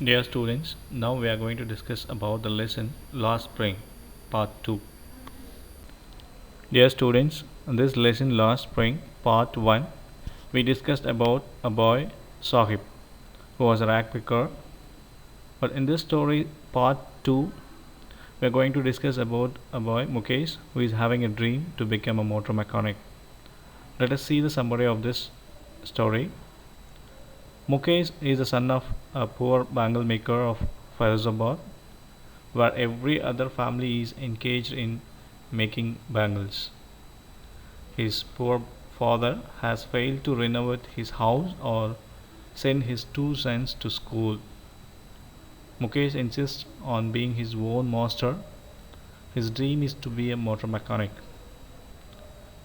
Dear students, now we are going to discuss about the lesson Last Spring, Part 2. Dear students, in this lesson Last Spring, Part 1, we discussed about a boy, Sahib, who was a rag picker. But in this story, Part 2, we are going to discuss about a boy, Mukesh, who is having a dream to become a motor mechanic. Let us see the summary of this story. Mukesh is the son of a poor bangle maker of Faizabad, where every other family is engaged in making bangles. His poor father has failed to renovate his house or send his two sons to school. Mukesh insists on being his own master. His dream is to be a motor mechanic.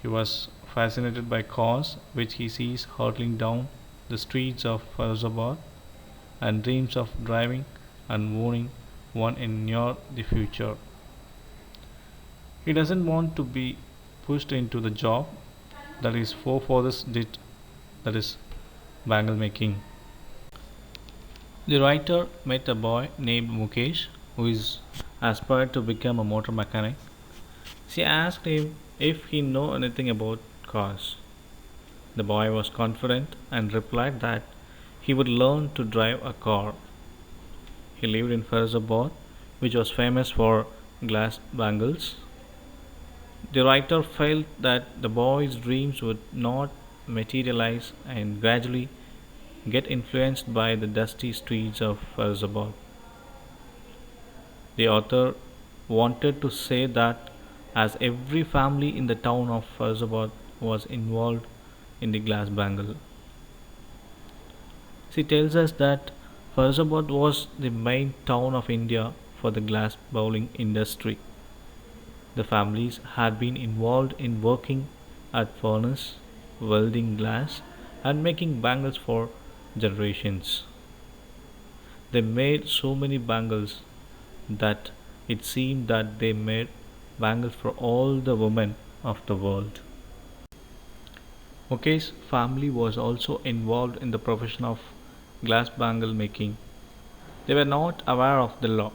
He was fascinated by cars which he sees hurtling down the streets of Faizabad and dreams of driving and owning one in near the future. He doesn't want to be pushed into the job that his forefathers did, that is, bangle making. The writer met a boy named Mukesh who is aspired to become a motor mechanic. She asked him if he knew anything about cars. The boy was confident and replied that he would learn to drive a car. He lived in Faizabad, which was famous for glass bangles. The writer felt that the boy's dreams would not materialize and gradually get influenced by the dusty streets of Faizabad. The author wanted to say that as every family in the town of Faizabad was involved in the glass bangle. She tells us that Faizabad was the main town of India for the glass bowling industry. The families had been involved in working at furnace, welding glass, and making bangles for generations. They made so many bangles that it seemed that they made bangles for all the women of the world. Mukesh's family was also involved in the profession of glass bangle making. They were not aware of the law.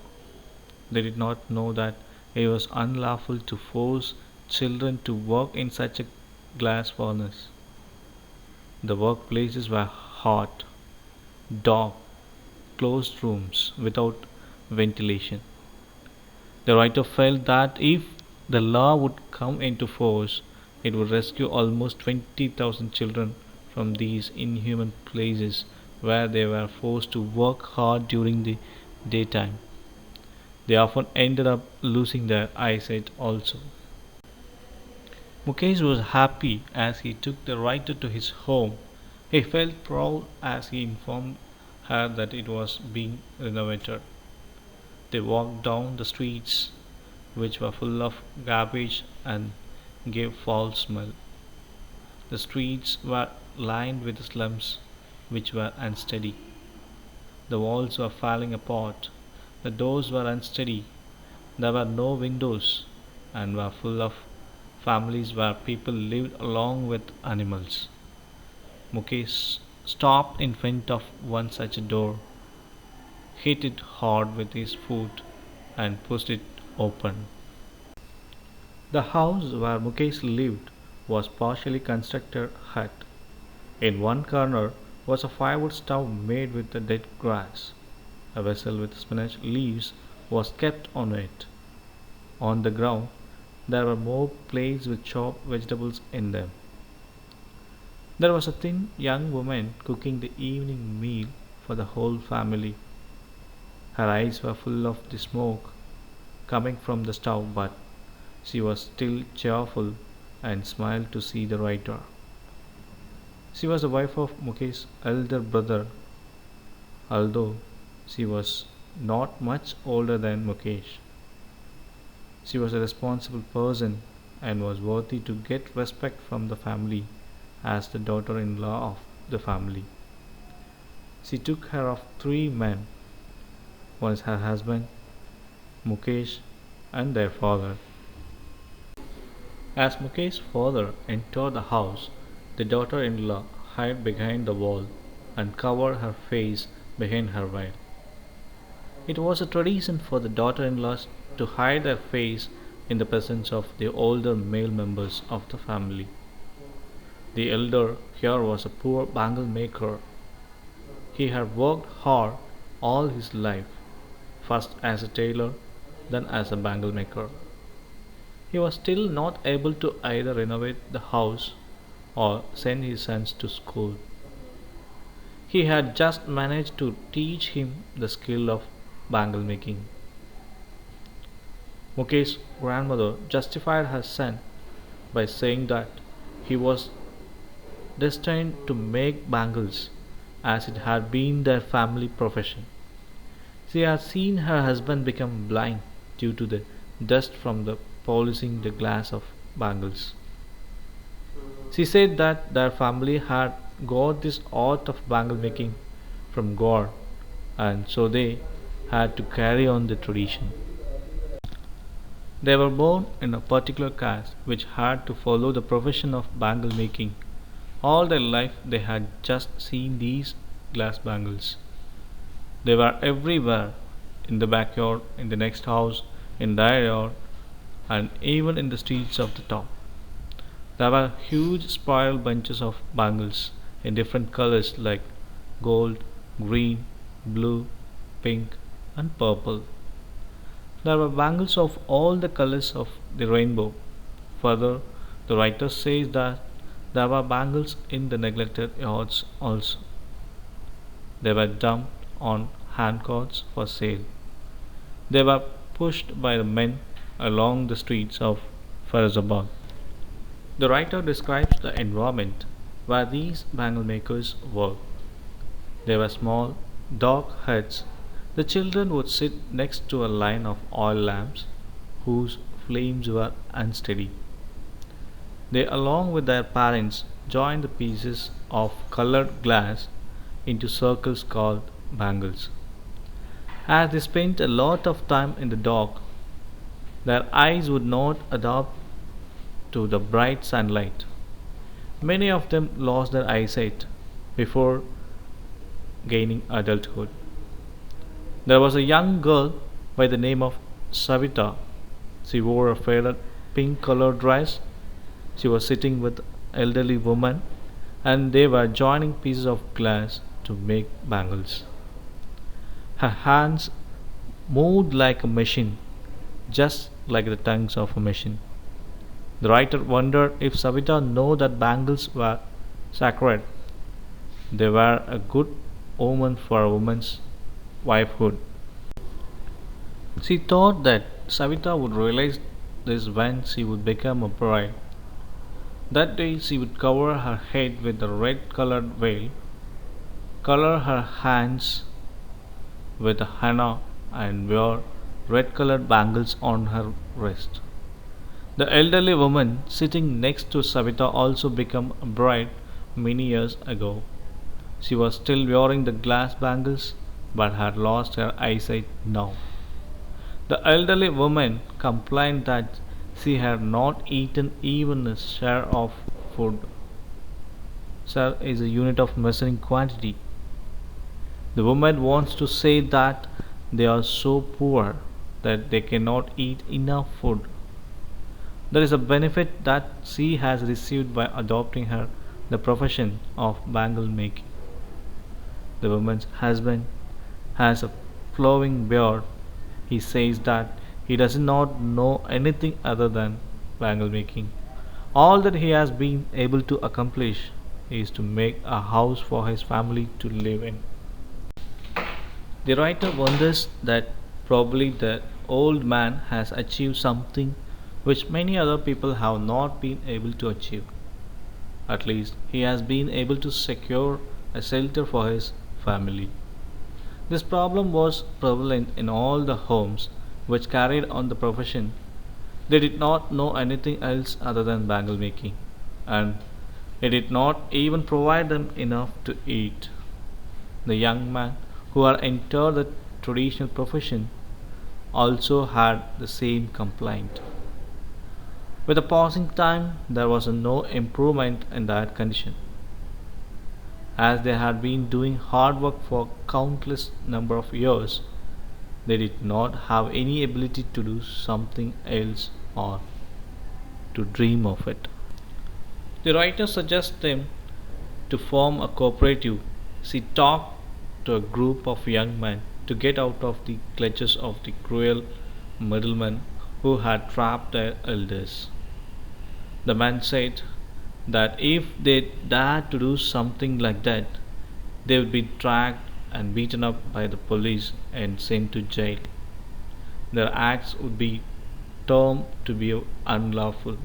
They did not know that it was unlawful to force children to work in such a glass furnace. The workplaces were hot, dark, closed rooms without ventilation. The writer felt that if the law would come into force, it would rescue almost 20,000 children from these inhuman places where they were forced to work hard during the daytime. They often ended up losing their eyesight also. Mukesh was happy as he took the writer to his home. He felt proud as he informed her that it was being renovated. They walked down the streets, which were full of garbage and gave foul smell. The streets were lined with slums, which were unsteady. The walls were falling apart. The doors were unsteady. There were no windows and were full of families where people lived along with animals. Mukesh stopped in front of one such a door, hit it hard with his foot, and pushed it open. The house where Mukesh lived was partially constructed hut. In one corner was a firewood stove made with the dead grass. A vessel with spinach leaves was kept on it. On the ground there were more plates with chopped vegetables in them. There was a thin young woman cooking the evening meal for the whole family. Her eyes were full of the smoke coming from the stove, but she was still cheerful and smiled to see the writer. She was the wife of Mukesh's elder brother, although she was not much older than Mukesh. She was a responsible person and was worthy to get respect from the family as the daughter in law of the family. She took care of three men, one is her husband, Mukesh, and their father. As Mukesh's father entered the house, the daughter in law hid behind the wall and covered her face behind her veil. It was a tradition for the daughter-in-laws to hide their face in the presence of the older male members of the family. The elder here was a poor bangle maker. He had worked hard all his life, first as a tailor, then as a bangle maker. He was still not able to either renovate the house or send his sons to school. He had just managed to teach him the skill of bangle making. Mukesh's grandmother justified her son by saying that he was destined to make bangles as it had been their family profession. She had seen her husband become blind due to the dust from the polishing the glass of bangles. She said that their family had got this art of bangle making from God, and so they had to carry on the tradition. They were born in a particular caste which had to follow the profession of bangle making. All their life they had just seen these glass bangles. They were everywhere, in the backyard, in the next house, in their yard, and even in the streets of the town. There were huge spiral bunches of bangles in different colors like gold, green, blue, pink, and purple. There were bangles of all the colors of the rainbow. Further, the writer says that there were bangles in the neglected yards also. They were dumped on handcarts for sale. They were pushed by the men along the streets of Faizabad. The writer describes the environment where these bangle makers worked. They were small, dark huts. The children would sit next to a line of oil lamps whose flames were unsteady. They, along with their parents, joined the pieces of colored glass into circles called bangles. As they spent a lot of time in the dark, their eyes would not adapt to the bright sunlight. Many of them lost their eyesight before gaining adulthood. There was a young girl by the name of Savita. She wore a faded pink colored dress. She was sitting with an elderly woman and they were joining pieces of glass to make bangles. Her hands moved like a machine, just like the tongues of a machine. The writer wondered if Savita knew that bangles were sacred. They were a good omen for a woman's wifehood. She thought that Savita would realize this when she would become a bride. That day she would cover her head with a red colored veil, color her hands with a henna, and wear red colored bangles on her wrist. The elderly woman sitting next to Savita also became a bride many years ago. She was still wearing the glass bangles but had lost her eyesight now. The elderly woman complained that she had not eaten even a share of food. Share is a unit of measuring quantity. The woman wants to say that they are so poor that they cannot eat enough food. There is a benefit that she has received by adopting her the profession of bangle making. The woman's husband has a flowing beard. He says that he does not know anything other than bangle making. All that he has been able to accomplish is to make a house for his family to live in. The writer wonders that probably the old man has achieved something which many other people have not been able to achieve. At least he has been able to secure a shelter for his family. This problem was prevalent in all the homes which carried on the profession. They did not know anything else other than bangle making, and it did not even provide them enough to eat. The young man who had entered the traditional profession also had the same complaint. With the passing time, there was no improvement in that condition, as they had been doing hard work for countless number of years. They did not have any ability to do something else or to dream of it. The writer suggests them to form a cooperative. She talked to a group of young men to get out of the clutches of the cruel middlemen who had trapped their elders. The men said that if they dared to do something like that, they would be dragged and beaten up by the police and sent to jail. Their acts would be termed to be unlawful.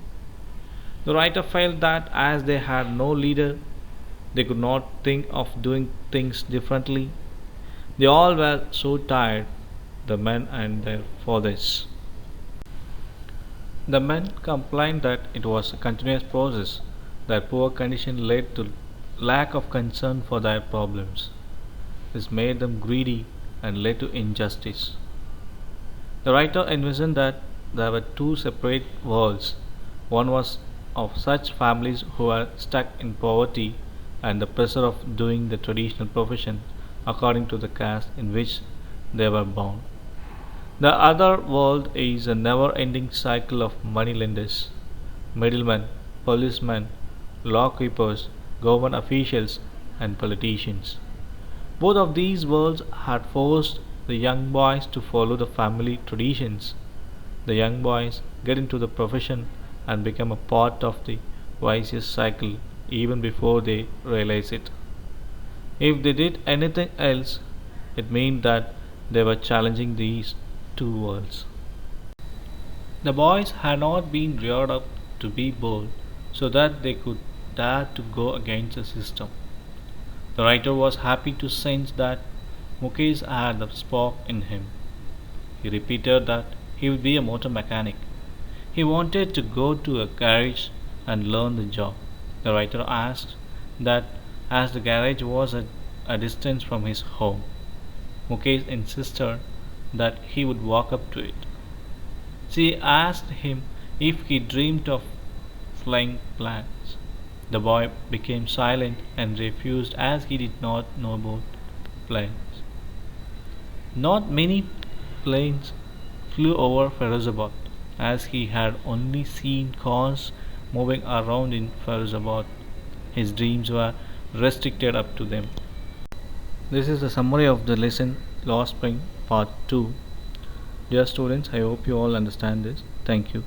The writer felt that as they had no leader, they could not think of doing things differently. They all were so tired, the men and their fathers. The men complained that it was a continuous process. Their poor condition led to lack of concern for their problems. This made them greedy and led to injustice. The writer envisioned that there were two separate worlds. One was of such families who were stuck in poverty and the pressure of doing the traditional profession according to the caste in which they were born. The other world is a never ending cycle of moneylenders, middlemen, policemen, law keepers, government officials, and politicians. Both of these worlds had forced the young boys to follow the family traditions. The young boys get into the profession and become a part of the vicious cycle even before they realize it. If they did anything else, it meant that they were challenging these two worlds. The boys had not been reared up to be bold so that they could dare to go against the system. The writer was happy to sense that Mukesh had the spark in him. He repeated that he would be a motor mechanic. He wanted to go to a garage and learn the job. The writer asked that as the garage was at a distance from his home, Mukesh insisted that he would walk up to it. She asked him if he dreamed of flying planes. The boy became silent and refused as he did not know about planes. Not many planes flew over Ferozabad, as he had only seen cars moving around in Ferozabad. His dreams were restricted up to them. This is the summary of the lesson Lost Spring Part 2. Dear students, I hope you all understand this. Thank you.